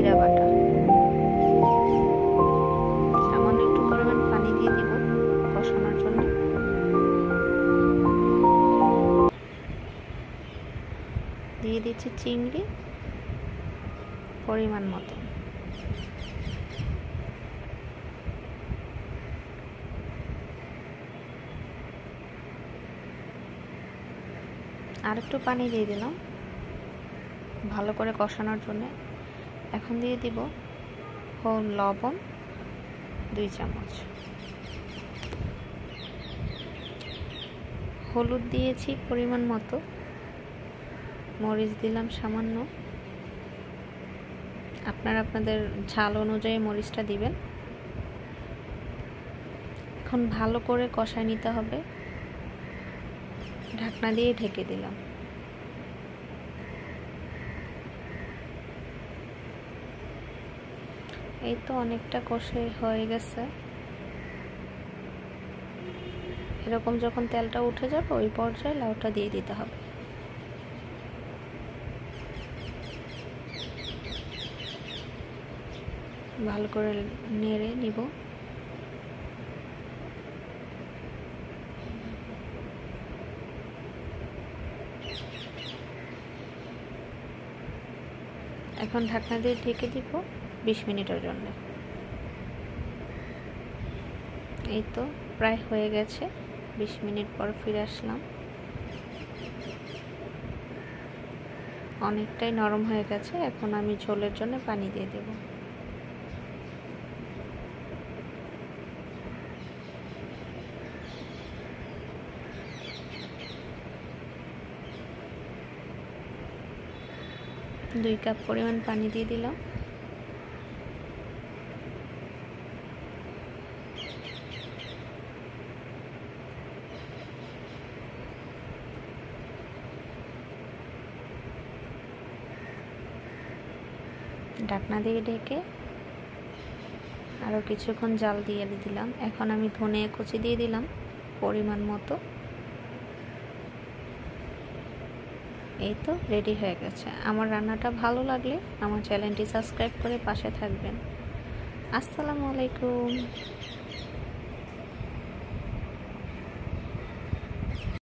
জিরা বাটা, সামান্য একটু পরিমাণ পানি দিয়ে দিব কষানোর জন্য। দিয়ে দিচ্ছি চিংড়ি পরিমাণ মতো। আর একটু পানি দিয়ে দিলাম ভালো করে কষানোর জন্য। এখন দিয়ে দিব লবণ 2 চামচ, হলুদ দিয়েছি পরিমাণ মতো, মরিচ দিলাম সামান্য, আপনারা আপনাদের ঝাল অনুযায়ী মরিচটা দিবেন। এখন ভালো করে কষায় নিতে হবে, ঢাকনা দিয়ে ঢেকে দিলাম। এই তো অনেকটা কষে হয়ে গেছে। এরকম যখন তেলটা উঠে যাবে ওই পর্যায়ে লাউটা দিয়ে দিতে হবে। ভালো করে নেড়ে নিব। এখন ঢাকনা দিয়ে ঢেকে দিব 20 মিনিটের জন্য। এই তো প্রায় হয়ে গেছে, 20 মিনিট পর ফিরে আসলাম। অনেকটাই নরম হয়ে গেছে। এখন আমি ঝোলের জন্য পানি দিয়ে দেব। দুই কাপ পরিমাণ পানি দিয়ে দিলাম। ঢাকনা দিয়ে ঢেকে আরও কিছুক্ষণ জাল দিয়ে দিলাম। এখন আমি ধনে কুচি দিয়ে দিলাম পরিমাণ মতো। এই তো রেডি হয়ে গেছে। আমার রান্নাটা ভালো লাগলে আমার চ্যানেলটি সাবস্ক্রাইব করে পাশে থাকবেন। আসসালামু আলাইকুম।